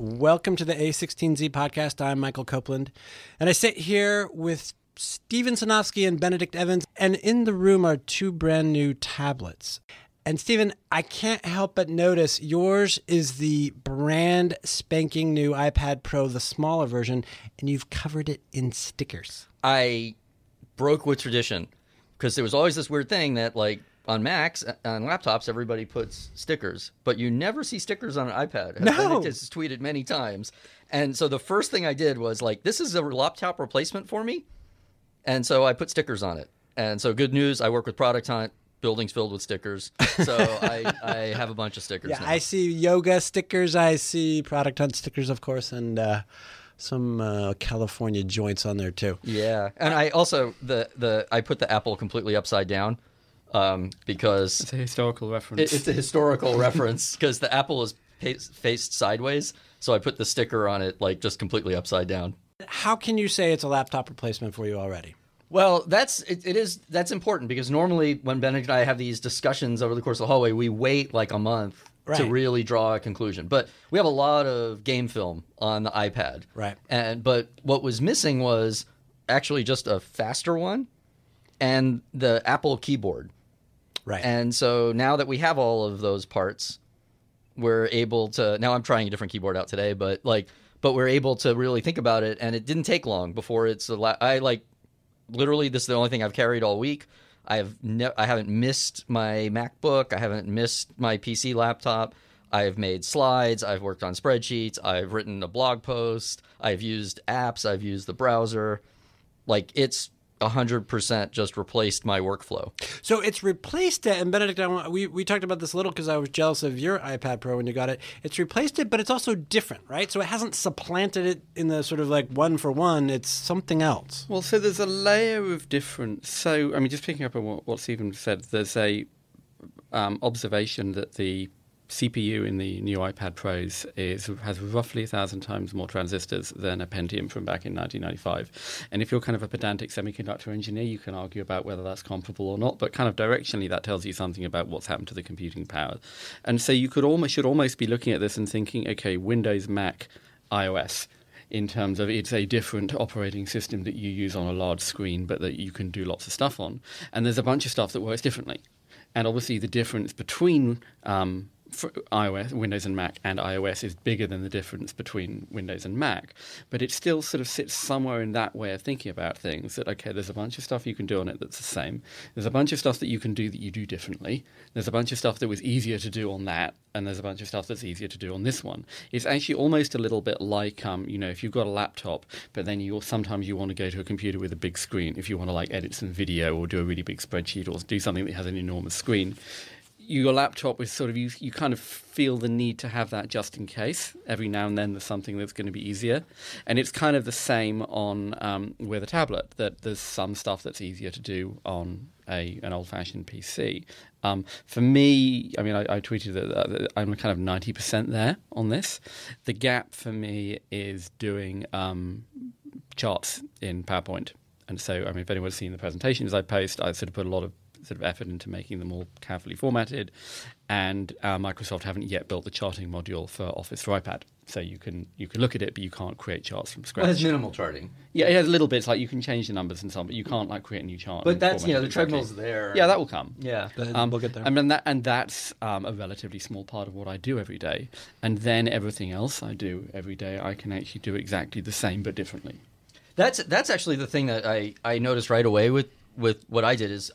Welcome to the a16z podcast. I'm Michael Copeland, and I sit here with Stephen Sinofsky and Benedict Evans, and in the room are two brand new tablets. And Stephen, I can't help but notice yours is the brand spanking new iPad Pro, the smaller version, and you've covered it in stickers. I broke with tradition because there was always this weird thing that, like, on Macs, on laptops, everybody puts stickers, but you never see stickers on an iPad. No. Benedict has tweeted many times. And so the first thing I did was, like, this is a laptop replacement for me. And so I put stickers on it. And so good news, I work with Product Hunt, buildings filled with stickers. So I have a bunch of stickers now. I see yoga stickers. I see Product Hunt stickers, of course, and some California joints on there, too. Yeah. And I also, I put the Apple completely upside down. Because it's a historical reference. It's a historical reference because the Apple is faced sideways, so I put the sticker on it like just completely upside down. How can you say it's a laptop replacement for you already? Well, that's important because normally when Benedict and I have these discussions over the course of the hallway, we wait like a month to really draw a conclusion. But we have a lot of game film on the iPad, right? But what was missing was actually just a faster one and the Apple keyboard. Right. And so now that we have all of those parts, we're able to, now I'm trying a different keyboard out today, but we're able to really think about it. And it didn't take long before literally, this is the only thing I've carried all week. I haven't missed my MacBook. I haven't missed my PC laptop. I've made slides. I've worked on spreadsheets. I've written a blog post. I've used apps. I've used the browser. Like, it's 100% just replaced my workflow. So it's replaced it, and Benedict, we talked about this a little because I was jealous of your iPad Pro when you got it. It's replaced it, but it's also different, right? So it hasn't supplanted it in the sort of like one for one. It's something else. Well, so there's a layer of difference. So, I mean, just picking up on what Stephen said, there's a observation that the CPU in the new iPad Pros has roughly 1,000 times more transistors than a Pentium from back in 1995. And if you're kind of a pedantic semiconductor engineer, you can argue about whether that's comparable or not, but kind of directionally that tells you something about what's happened to the computing power. And so you should almost be looking at this and thinking, okay, Windows, Mac, iOS, in terms of it's a different operating system that you use on a large screen, but that you can do lots of stuff on. And there's a bunch of stuff that works differently. And obviously the difference between for iOS, Windows and Mac and iOS is bigger than the difference between Windows and Mac, but it still sort of sits somewhere in that way of thinking about things that, okay, there's a bunch of stuff you can do on it that's the same. There's a bunch of stuff that you can do that you do differently. There's a bunch of stuff that was easier to do on that, and there's a bunch of stuff that's easier to do on this one. It's actually almost a little bit like, if you've got a laptop, but then sometimes you want to go to a computer with a big screen if you want to like edit some video or do a really big spreadsheet or do something that has an enormous screen. Your laptop is sort of, you kind of feel the need to have that just in case. Every now and then there's something that's going to be easier. And it's kind of the same on with a tablet, that there's some stuff that's easier to do on an old-fashioned PC. For me, I mean, I tweeted that I'm kind of 90% there on this. The gap for me is doing charts in PowerPoint. And so, I mean, if anyone's seen the presentations I post, I sort of put a lot of effort into making them all carefully formatted, and Microsoft haven't yet built the charting module for Office for iPad. So you can look at it, but you can't create charts from scratch. Well, it's minimal charting. Yeah, it has little bits like you can change the numbers and so on, but you can't like create a new chart. But that's the treadmill's there. Yeah, that will come. Yeah, we'll get there. And that's a relatively small part of what I do every day. And then everything else I do every day, I can actually do exactly the same but differently. That's actually the thing that I noticed right away with what I did is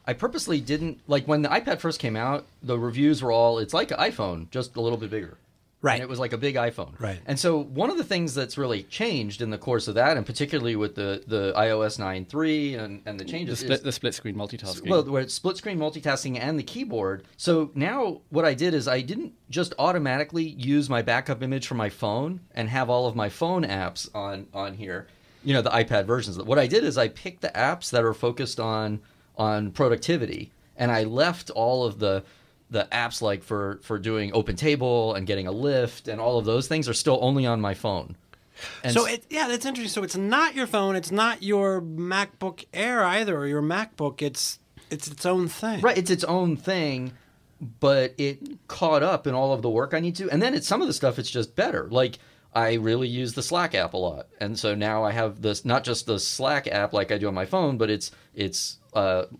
I purposely didn't, like when the iPad first came out, the reviews were all, it's like an iPhone, just a little bit bigger. Right. And it was like a big iPhone. Right. And so one of the things that's really changed in the course of that, and particularly with the iOS 9.3 and the changes, the split screen multitasking. Well, where it's split screen multitasking and the keyboard. So now what I did is I didn't just automatically use my backup image from my phone and have all of my phone apps on here, the iPad versions. What I did is I picked the apps that are focused on productivity, and I left all of the apps like for doing Open Table and getting a lift and all of those things are still only on my phone. And so that's interesting. So it's not your phone, it's not your MacBook Air either, or your MacBook. It's its own thing. Right, it's its own thing. but it caught up in all of the work I need to. And then some of the stuff, it's just better. Like, I really use the Slack app a lot. And so now I have this, not just the Slack app like I do on my phone, but it's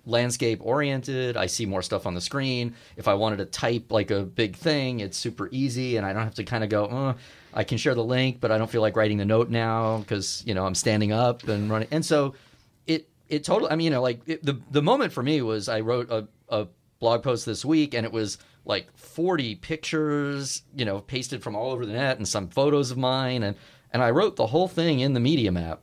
landscape oriented. I see more stuff on the screen. If I wanted to type like a big thing, it's super easy. And I don't have to kind of go, I can share the link, but I don't feel like writing the note now because, I'm standing up and running. And so it totally, I mean, the moment for me was I wrote a blog post this week, and it was like 40 pictures, pasted from all over the net, and some photos of mine, and I wrote the whole thing in the Medium app.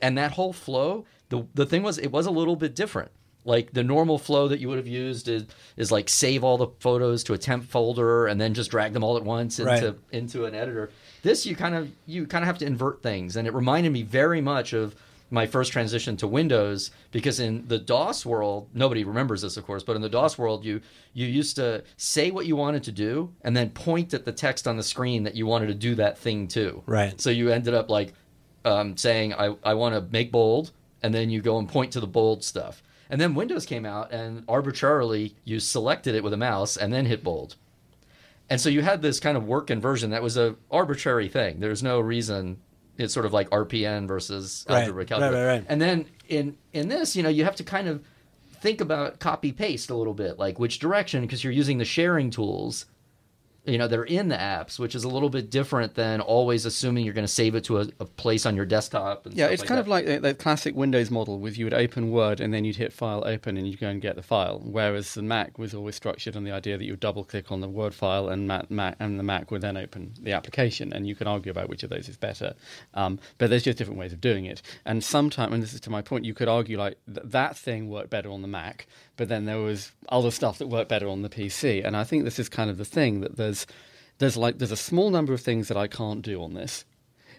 And that whole flow, the thing was, it was a little bit different. Like the normal flow that you would have used is like save all the photos to a temp folder and then just drag them all at once into an editor. This you kind of have to invert things, and it reminded me very much of my first transition to Windows, because in the DOS world, nobody remembers this, of course, but in the DOS world, you used to say what you wanted to do and then point at the text on the screen that you wanted to do that thing to. Right. So you ended up like saying, I want to make bold, and then you go and point to the bold stuff. And then Windows came out, and arbitrarily you selected it with a mouse and then hit bold. And so you had this kind of work inversion that was a arbitrary thing. There's no reason. It's sort of like RPN versus algebra calculator. Right. And then in this, you have to kind of think about copy paste a little bit, like which direction, because you're using the sharing tools, they're in the apps, which is a little bit different than always assuming you're going to save it to a place on your desktop. And it's kind of like the classic Windows model with you would open Word and then you'd hit File Open and you'd go and get the file, whereas the Mac was always structured on the idea that you would double-click on the Word file and the Mac would then open the application, and you can argue about which of those is better. But there's just different ways of doing it. And sometimes, and this is to my point, you could argue like that thing worked better on the Mac, but then there was other stuff that worked better on the PC. And I think this is kind of the thing, that there's a small number of things that I can't do on this.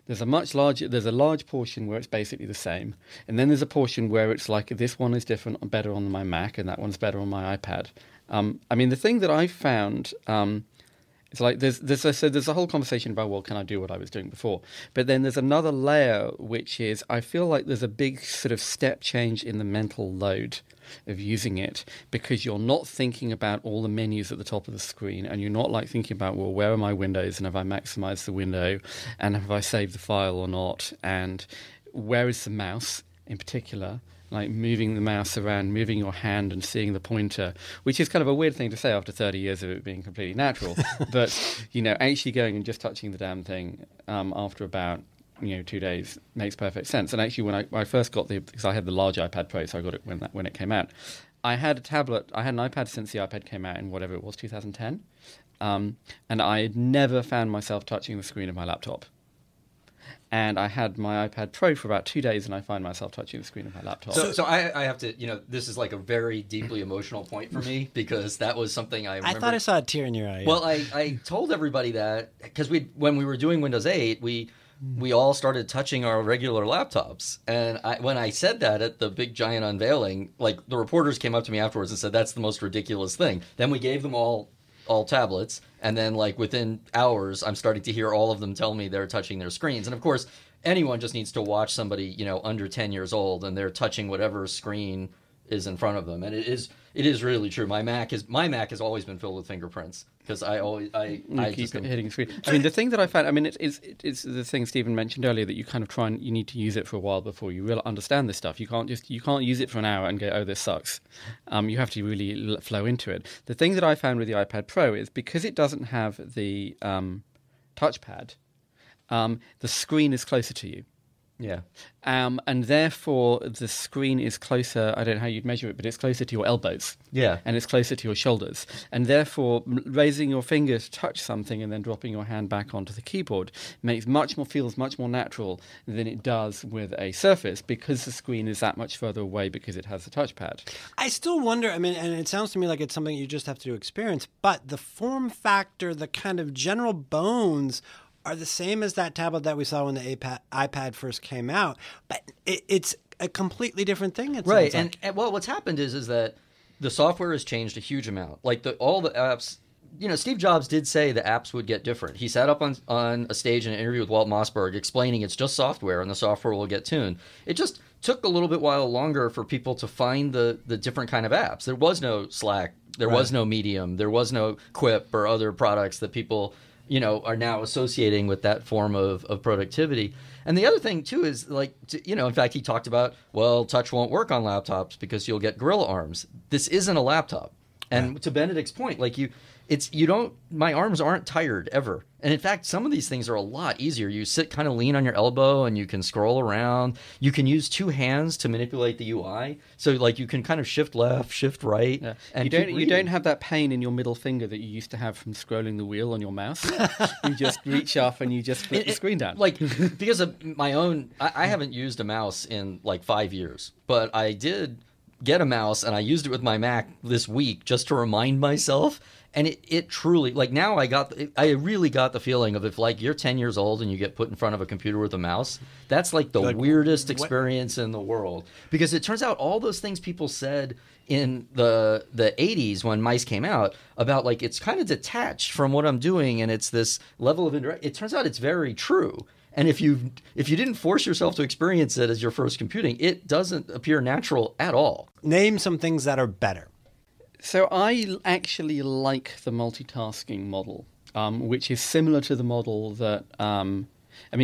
There's a large portion where it's basically the same, and then there's a portion where it's like this one is different, better on my Mac, and that one's better on my iPad. I mean, the thing that I found, it's like there's a whole conversation about, well, can I do what I was doing before? But then there's another layer, which is I feel like there's a big sort of step change in the mental load of using it, because you're not thinking about all the menus at the top of the screen, and you're not like thinking about, well, where are my windows, and have I maximized the window, and have I saved the file or not, and where is the mouse in particular, like moving the mouse around, moving your hand and seeing the pointer, which is kind of a weird thing to say after 30 years of it being completely natural. But actually going and just touching the damn thing after about 2 days makes perfect sense. And actually, when I first got because I had the large iPad Pro, so I got it when it came out. I had an iPad since the iPad came out in whatever it was, 2010, and I had never found myself touching the screen of my laptop. And I had my iPad Pro for about 2 days, and I find myself touching the screen of my laptop. So I have to, this is like a very deeply emotional point for me, because that was something I remember. I thought I saw a tear in your eye. Well, I told everybody that, because when we were doing Windows 8, we all started touching our regular laptops. And when I said that at the big giant unveiling, like the reporters came up to me afterwards and said, that's the most ridiculous thing. Then we gave them all tablets, and then like within hours I'm starting to hear all of them tell me they're touching their screens. And of course, anyone just needs to watch somebody under 10 years old, and they're touching whatever screen is in front of them. And it is really true. My Mac has always been filled with fingerprints, because I keep hitting screen. I mean, the thing that I found, I mean, it's the thing Stephen mentioned earlier, that you kind of you need to use it for a while before you really understand this stuff. You can't use it for an hour and go, oh, this sucks. You have to really flow into it. The thing that I found with the iPad Pro is, because it doesn't have the touchpad, the screen is closer to you. Yeah. And therefore, the screen is closer, I don't know how you'd measure it, but it's closer to your elbows. Yeah. And it's closer to your shoulders. And therefore, raising your finger to touch something and then dropping your hand back onto the keyboard feels much more natural than it does with a Surface, because the screen is that much further away because it has the touchpad. I still wonder, I mean, and it sounds to me like it's something you just have to experience, but the form factor, the kind of general bones are the same as that tablet that we saw when the iPad first came out, but it's a completely different thing. And well, what's happened is that the software has changed a huge amount. Like all the apps Steve Jobs did say the apps would get different. He sat up on a stage in an interview with Walt Mossberg explaining it's just software and the software will get tuned. It just took a little bit while longer for people to find the different kind of apps. There was no Slack. There was no Medium. There was no Quip or other products that people, are now associating with that form of productivity. And the other thing, too, is in fact, he talked about, touch won't work on laptops because you'll get gorilla arms. This isn't a laptop. And to Benedict's point, my arms aren't tired ever. And in fact, some of these things are a lot easier. You sit kind of lean on your elbow and you can scroll around. You can use two hands to manipulate the UI. So you can kind of shift left, shift right. Yeah. And you don't have that pain in your middle finger that you used to have from scrolling the wheel on your mouse. You just reach up and you just flip the screen down. Because of my own, I haven't used a mouse in 5 years, but I did get a mouse and I used it with my Mac this week just to remind myself. And it truly, now I really got the feeling of if you're 10 years old and you get put in front of a computer with a mouse, that's the weirdest experience in the world. Because it turns out all those things people said in the 80s when mice came out about it's kind of detached from what I'm doing and it's this level of it turns out it's very true. And if you didn't force yourself to experience it as your first computing, it doesn't appear natural at all. Name some things that are better. So I actually like the multitasking model, which is similar to the model that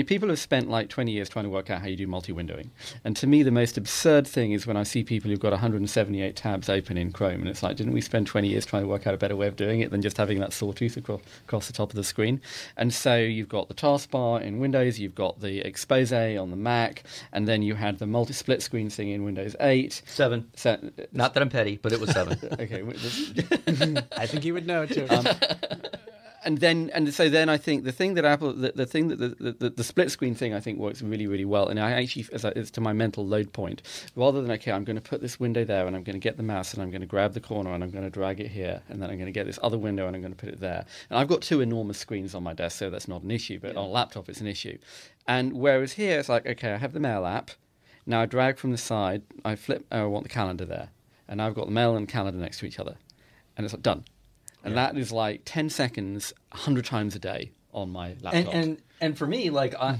people have spent 20 years trying to work out how you do multi-windowing. And to me, the most absurd thing is when I see people who've got 178 tabs open in Chrome, and it's didn't we spend 20 years trying to work out a better way of doing it than just having that sawtooth across the top of the screen? And so you've got the taskbar in Windows, you've got the expose on the Mac, and then you had the multi-split screen thing in Windows 8. 7. Not that I'm petty, but it was 7. Okay. I think you would know, too. So then I think the thing that Apple, the thing that the split screen thing I think works really, really well. And I actually, it's to my mental load point, rather than, I'm going to put this window there and I'm going to get the mouse and I'm going to grab the corner and I'm going to drag it here and then I'm going to get this other window and I'm going to put it there. And I've got two enormous screens on my desk, so that's not an issue, but on a laptop it's an issue. And whereas here it's I have the mail app, now I drag from the side, I flip, I want the calendar there. And now I've got the mail and calendar next to each other. And it's done. And that is 10 seconds, 100 times a day on my laptop. And for me, I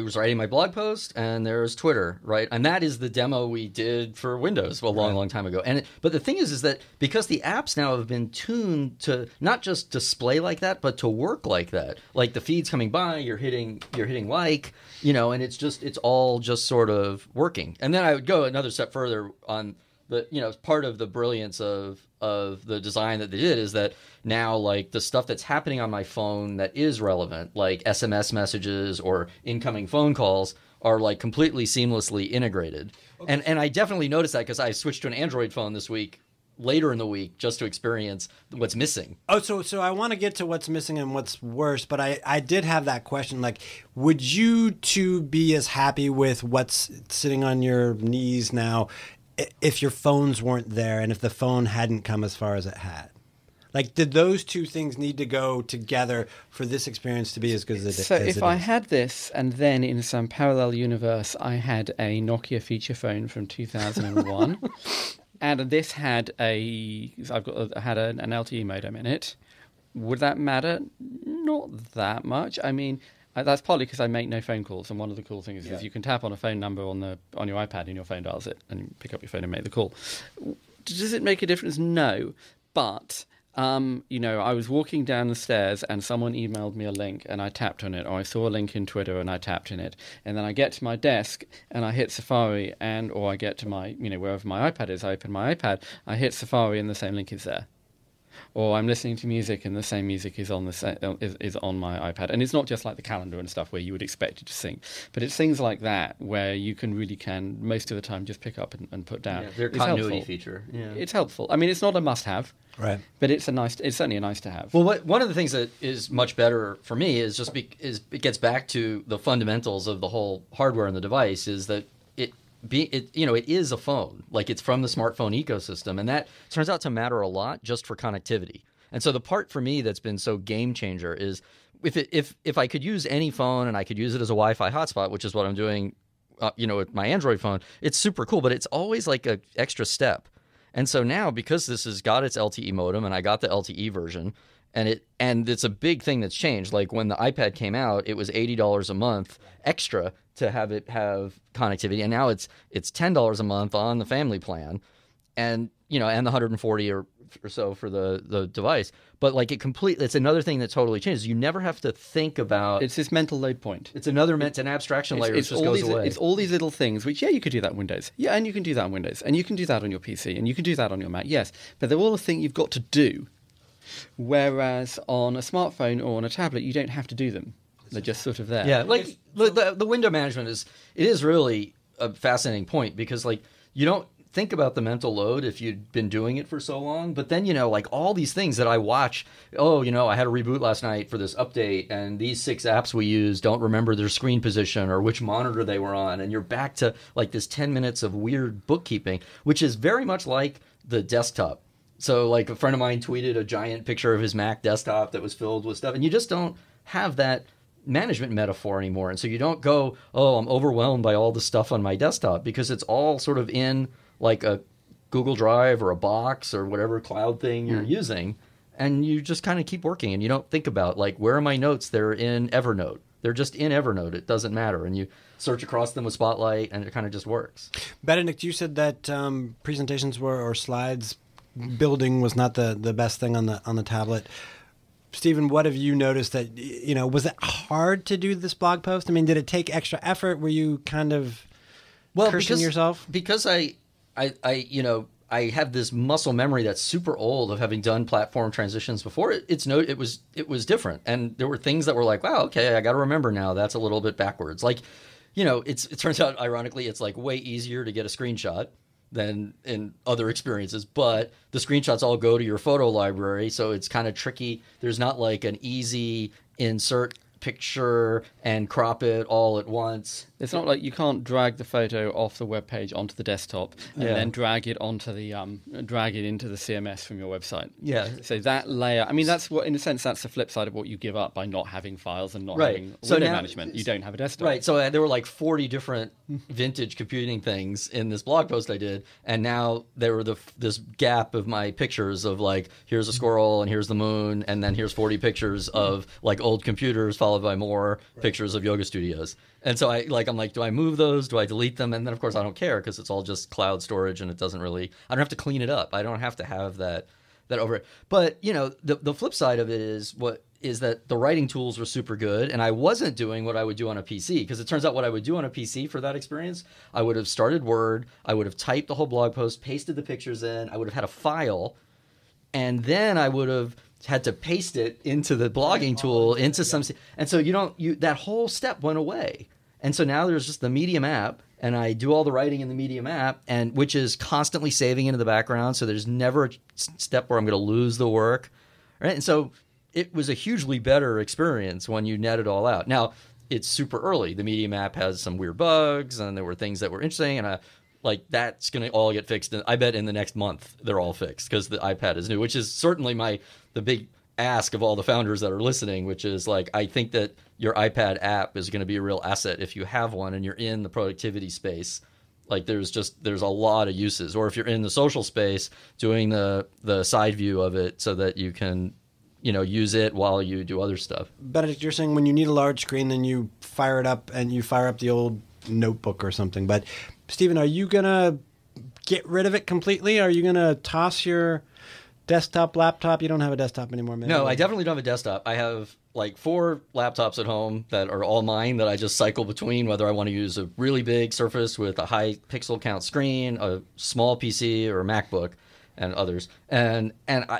was writing my blog post and there's Twitter, right? And that is the demo we did for Windows a long time ago. But the thing is that because the apps now have been tuned to not just display like that, but to work like that. The feed's coming by, you're hitting and it's all just sort of working. And then I would go another step further on part of the brilliance of the design that they did is that now the stuff that's happening on my phone that is relevant, like SMS messages or incoming phone calls, are completely seamlessly integrated. Okay. And I definitely noticed that because I switched to an Android phone this week, later in the week, just to experience what's missing. Oh, so I want to get to what's missing and what's worse, but I did have that question. Would you two be as happy with what's sitting on your knees now if your phones weren't there and if the phone hadn't come as far as it had? Did those two things need to go together for this experience to be as good as it is? So if I had this and then in some parallel universe I had a Nokia feature phone from 2001 and this had had an LTE modem in it, would that matter? Not that much. That's partly because I make no phone calls, and one of the cool things is you can tap on a phone number on your iPad and your phone dials it, and you pick up your phone and make the call. Does it make a difference? No, but I was walking down the stairs and someone emailed me a link and I tapped on it, or I saw a link in Twitter and I tapped on it, and then I get to my desk and I hit Safari, or I get to my wherever my iPad is, I open my iPad, I hit Safari and the same link is there. Or I'm listening to music and the same music is on is on my iPad. And it's not just the calendar and stuff where you would expect it to sync, but it's things like that where you can most of the time just pick up and put down. Yeah, their continuity feature. Yeah. It's helpful. It's not a must-have, right? But it's certainly a nice to have. Well, one of the things that is much better for me is it gets back to the fundamentals of the whole hardware in the device is that it is a phone. It's from the smartphone ecosystem, and that turns out to matter a lot just for connectivity. And so the part for me that's been so game changer is if I could use any phone and I could use it as a Wi-Fi hotspot, which is what I'm doing, with my Android phone, it's super cool. But it's always a extra step. And so now, because this has got its LTE modem, and I got the LTE version, and it's a big thing that's changed. Like when the iPad came out, it was $80 a month extra to have it have connectivity, and now it's $10 a month on the family plan, and and the 140 or so for the device. But like it's another thing that totally changes. You never have to think about. It's this mental load point. It's an abstraction layer. It just goes away. It's all these little things which, you could do that on Windows. Yeah, and you can do that on Windows, and you can do that on your PC, and you can do that on your Mac. Yes, but they're all a thing you've got to do. Whereas on a smartphone or on a tablet, you don't have to do them. They're just sort of there. Yeah, like the window management is really a fascinating point, because like you don't think about the mental load if you'd been doing it for so long, but then like all these things that I watch, I had a reboot last night for this update, and these 6 apps we use don't remember their screen position or which monitor they were on, and you're back to like this 10 minutes of weird bookkeeping, which is very much like the desktop. So like a friend of mine tweeted a giant picture of his Mac desktop that was filled with stuff, and you just don't have that management metaphor anymore. And so you don't go, I'm overwhelmed by all the stuff on my desktop, because it's all sort of in like a Google Drive or a box or whatever cloud thing you're using, and you just kind of keep working, and you don't think about like, where are my notes? They're in Evernote. They're just in Evernote. It doesn't matter. And you search across them with Spotlight, and it kind of just works. Benedict, you said that presentations or slides building was not the best thing on the tablet. Stephen, what have you noticed that, was it hard to do this blog post? I mean, did it take extra effort? Were you kind of cursing yourself? Because I have this muscle memory that's super old of having done platform transitions before. It was different, and there were things that were like, wow, okay, I got to remember now. That's a little bit backwards. Like, it turns out, ironically, it's like way easier to get a screenshot than in other experiences, but the screenshots all go to your photo library, so it's kind of tricky. There's not like an easy insert picture and crop it all at once. It's not like you can't drag the photo off the web page onto the desktop and then drag it into the CMS from your website. Yeah. So that layer, I mean, that's what, in a sense, that's the flip side of what you give up by not having files and not having window management. You don't have a desktop. Right. So there were like 40 different vintage computing things in this blog post I did, and now there were this gap of my pictures of like, here's a squirrel and here's the moon, and then here's 40 pictures of like old computers followed by more pictures of yoga studios. And so I'm like, do I move those? Do I delete them? And then of course I don't care, because it's all just cloud storage, and it doesn't really, I don't have to clean it up. I don't have to have that over it. But the flip side of it is that the writing tools were super good, and I wasn't doing what I would do on a PC, because it turns out what I would do on a PC for that experience, I would have started Word, I would have typed the whole blog post, pasted the pictures in, I would have had a file, and then I would have had to paste it into the blogging tool, into some, and so that whole step went away. And so now there's just the Medium app, and I do all the writing in the Medium app, and which is constantly saving into the background, so there's never a step where I'm going to lose the work, right? And so it was a hugely better experience when you net it all out. Now, it's super early. The Medium app has some weird bugs, and there were things that were interesting, and that's going to all get fixed. I bet in the next month they're all fixed, because the iPad is new, which is certainly the big ask of all the founders that are listening, which is like, I think that your iPad app is going to be a real asset if you have one and you're in the productivity space. Like there's a lot of uses. Or if you're in the social space, doing the side view of it so that you can use it while you do other stuff. Benedict, you're saying when you need a large screen, then you fire it up and you fire up the old notebook or something. But Stephen, are you going to get rid of it completely? Are you going to toss your desktop, laptop? You don't have a desktop anymore, maybe? No, I definitely don't have a desktop. I have like 4 laptops at home that are all mine that I just cycle between, whether I want to use a really big Surface with a high pixel count screen, a small PC, or a MacBook, and others. And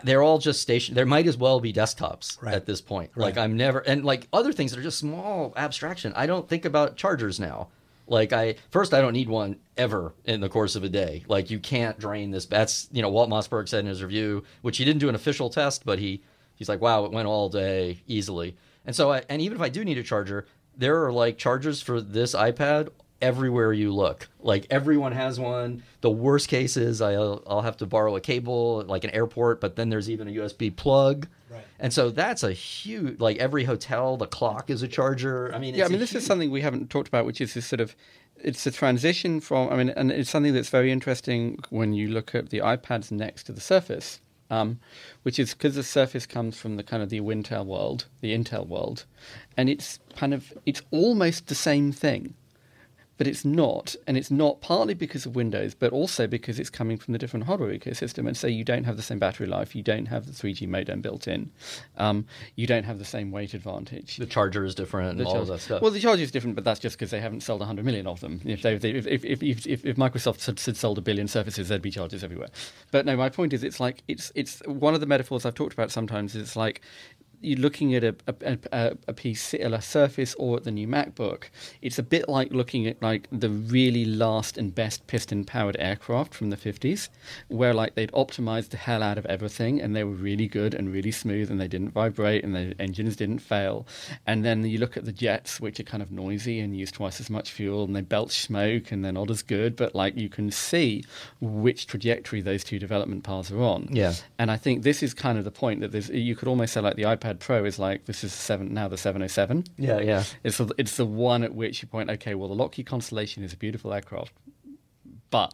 they're all just stationed. There might as well be desktops at this point. Right. Like I'm never, and like other things that are just small abstraction. I don't think about chargers now. Like I don't need one ever in the course of a day. Like you can't drain this. That's, Walt Mossberg said in his review, which he didn't do an official test, but he's like, wow, it went all day easily. And so, and even if I do need a charger, there are like chargers for this iPad everywhere you look. Like everyone has one. The worst case is I'll have to borrow a cable, like an airport, but then there's even a USB plug. Right. And so that's a huge, like every hotel, the clock is a charger. I mean, this is something we haven't talked about, which is this sort of it's a transition from, I mean, and it's something that's very interesting when you look at the iPads next to the Surface, which is because the Surface comes from the kind of the Intel world, and it's almost the same thing. But it's not, and it's not partly because of Windows, but also because it's coming from the different hardware ecosystem. And so you don't have the same battery life, you don't have the 3G modem built in, you don't have the same weight advantage. The charger is different and all of that stuff. Well, the charger is different, but that's just because they haven't sold 100 million of them. If Microsoft had sold 1 billion Surfaces, there'd be chargers everywhere. But no, my point is, it's like it's one of the metaphors I've talked about sometimes. It's like you're looking at a PC, a Surface, or at the new MacBook. It's a bit like looking at like the really last and best piston-powered aircraft from the 50s, where like they'd optimized the hell out of everything, and they were really good and really smooth, and they didn't vibrate, and the engines didn't fail. And then you look at the jets, which are kind of noisy and use twice as much fuel, and they belch smoke, and they're not as good. But like you can see which trajectory those two development paths are on. Yeah. And I think this is kind of the point that you could almost say like the iPad Pro is like, this is the 707. Yeah. It's the one at which you point, okay, well, the Lockheed Constellation is a beautiful aircraft, but...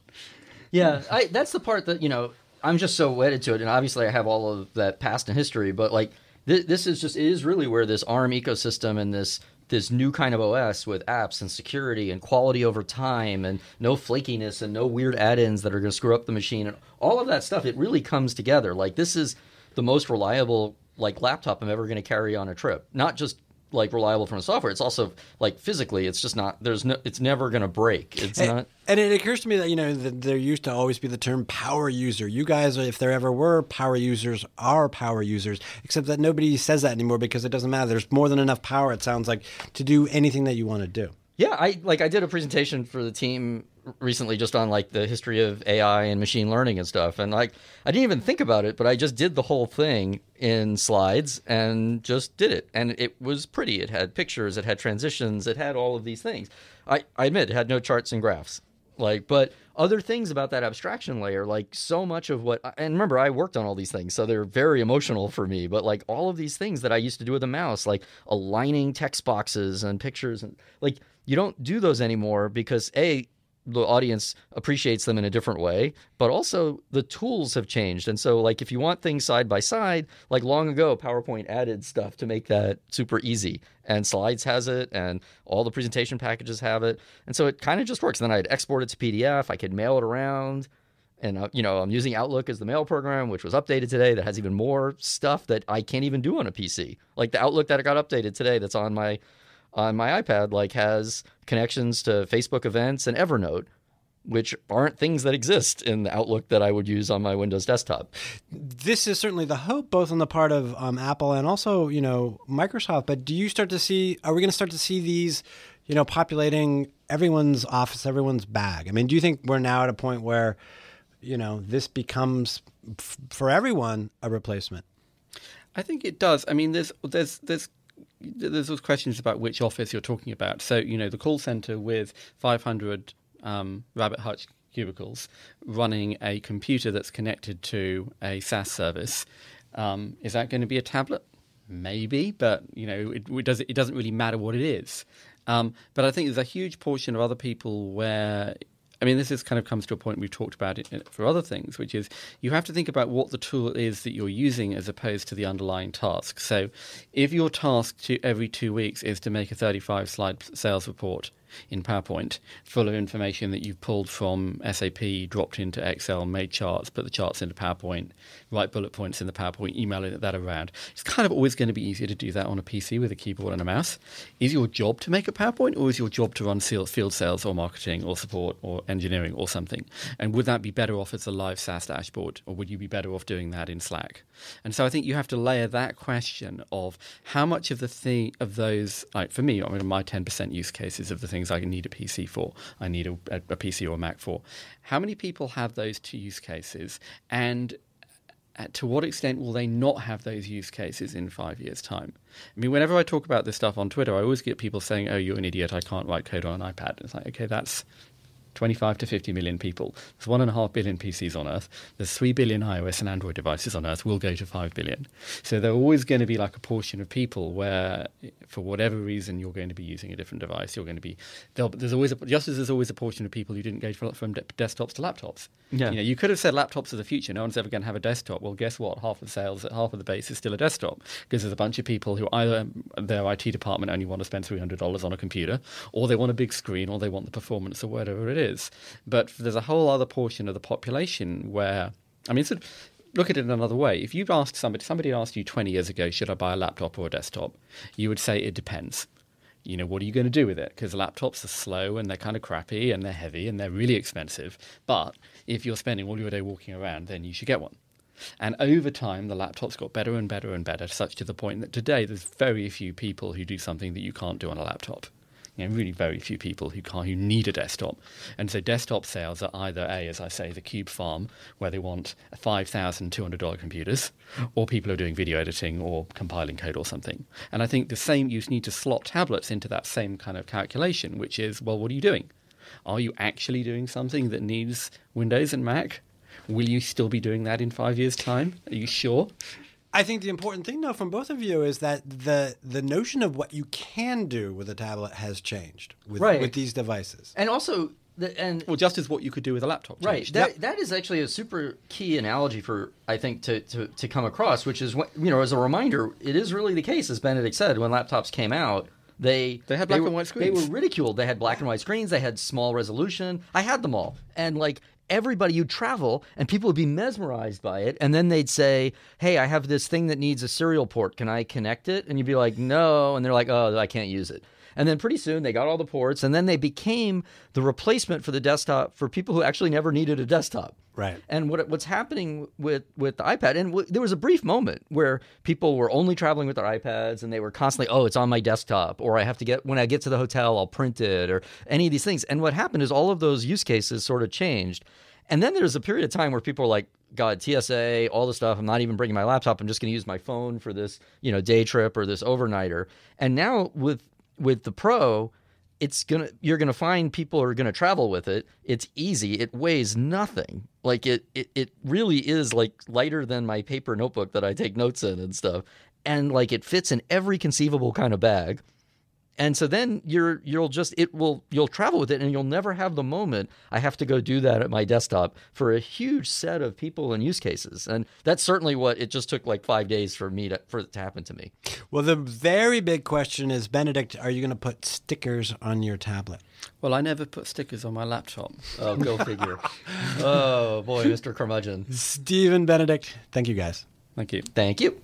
Yeah, that's the part that, I'm just so wedded to it, and obviously I have all of that past and history, but like, this is really where this ARM ecosystem and this new kind of OS with apps and security and quality over time and no flakiness and no weird add-ins that are going to screw up the machine and all of that stuff, it really comes together. Like, this is the most reliable like laptop I'm ever going to carry on a trip. Not just like reliable from a software, it's also like physically, it's just not, it's never going to break. It's not. And it occurs to me that, that there used to always be the term power user. You guys, if there ever were power users, are power users, except that nobody says that anymore because it doesn't matter. There's more than enough power, it sounds like, to do anything that you want to do. Yeah, I did a presentation for the team recently just on like the history of AI and machine learning and stuff, and like I didn't even think about it, but I just did the whole thing in slides and just did it, and it was pretty. It had pictures, it had transitions, it had all of these things. I admit it had no charts and graphs, but other things about that abstraction layer, like so much of what, and remember I worked on all these things, so they're very emotional for me, but like all of these things that I used to do with a mouse, like aligning text boxes and pictures, and like you don't do those anymore because the audience appreciates them in a different way, but also the tools have changed. And so like if you want things side by side, like long ago PowerPoint added stuff to make that super easy, and Slides has it, and all the presentation packages have it, and so it kind of just works. Then I'd export it to PDF, I could mail it around, and I'm using Outlook as the mail program, which was updated today, that has even more stuff that I can't even do on a PC. Like the Outlook that got updated today that's on my iPad, like has connections to Facebook events and Evernote, which aren't things that exist in the Outlook that I would use on my Windows desktop. This is certainly the hope, both on the part of Apple and also, Microsoft. But are we going to start to see these, populating everyone's office, everyone's bag? I mean, do you think we're now at a point where, this becomes, for everyone, a replacement? I think it does. I mean, there's those questions about which office you're talking about. So, the call center with 500 rabbit hutch cubicles running a computer that's connected to a SaaS service. Is that going to be a tablet? Maybe, but, it doesn't really matter what it is. But I think there's a huge portion of other people where... I mean, this kind of comes to a point we've talked about it for other things, which is you have to think about what the tool is that you're using as opposed to the underlying task. So if your task every 2 weeks is to make a 35-slide sales report in PowerPoint full of information that you've pulled from SAP, dropped into Excel, made charts, put the charts into PowerPoint, write bullet points in the PowerPoint, email that around. It's kind of always going to be easier to do that on a PC with a keyboard and a mouse. Is your job to make a PowerPoint, or is your job to run field sales or marketing or support or engineering or something? And would that be better off as a live SaaS dashboard, or would you be better off doing that in Slack? And so I think you have to layer that question of how much of those, like for me, my 10% use cases of the things I need a PC for, I need a PC or a Mac for. How many people have those two use cases, and to what extent will they not have those use cases in 5 years' time? I mean, whenever I talk about this stuff on Twitter, I always get people saying, "Oh, you're an idiot, I can't write code on an iPad." It's like, okay, that's 25 to 50 million people. There's 1.5 billion PCs on Earth. There's 3 billion iOS and Android devices on Earth. We'll go to 5 billion. So there are always going to be like a portion of people where, for whatever reason, you're going to be using a different device. You're going to be there's always just as there's always a portion of people who didn't go from desktops to laptops. Yeah. You could have said laptops are the future. No one's ever going to have a desktop. Well, guess what? Half of sales, half of the base is still a desktop, because there's a bunch of people who either their IT department only want to spend $300 on a computer, or they want a big screen, or they want the performance, or whatever it is. But there's a whole other portion of the population where, look at it another way. If you've asked somebody asked you 20 years ago, should I buy a laptop or a desktop? You would say it depends. What are you going to do with it? Because laptops are slow and they're kind of crappy and they're heavy and they're really expensive. But if you're spending all your day walking around, then you should get one. And over time, the laptops got better and better and better, such to the point that today there's very few people who do something that you can't do on a laptop. Really very few people who need a desktop. And so desktop sales are either, as I say, the cube farm, where they want $5,200 computers, or people who are doing video editing or compiling code or something. And I think the same, you need to slot tablets into that same kind of calculation, which is, well, what are you doing? Are you actually doing something that needs Windows and Mac? Will you still be doing that in 5 years' time? Are you sure? I think the important thing, though, from both of you is that the notion of what you can do with a tablet has changed with these devices. And also, just as what you could do with a laptop changed. Right. That is actually a super key analogy for, I think, to come across, which is, as a reminder, it is really the case, as Benedict said, when laptops came out, they had black and white screens. They were ridiculed. They had black and white screens. They had small resolution. I had them all. And everybody, you'd travel and people would be mesmerized by it, and then they'd say, hey, I have this thing that needs a serial port, can I connect it? And you'd be like, no, and they're like, oh, I can't use it. And then pretty soon they got all the ports, and then they became the replacement for the desktop for people who actually never needed a desktop. Right. And what's happening with the iPad, and there was a brief moment where people were only traveling with their iPads, and they were constantly, oh, it's on my desktop, or when I get to the hotel, I'll print it, or any of these things. And what happened is all of those use cases sort of changed. And then there's a period of time where people are like, God, TSA, all the stuff, I'm not even bringing my laptop, I'm just going to use my phone for this, day trip or this overnighter. And now with the Pro, you're gonna find people are gonna travel with it. It's easy. It weighs nothing. It really is lighter than my paper notebook that I take notes in and stuff. And it fits in every conceivable kind of bag. And so then you'll travel with it, and you'll never have the moment, I have to go do that at my desktop, for a huge set of people and use cases. And that's certainly what it just took 5 days for it to happen to me. Well, the very big question is, Benedict, are you going to put stickers on your tablet? Well, I never put stickers on my laptop. Oh, go figure. Oh, boy, Mr. Curmudgeon. Stephen, Benedict, thank you guys. Thank you. Thank you.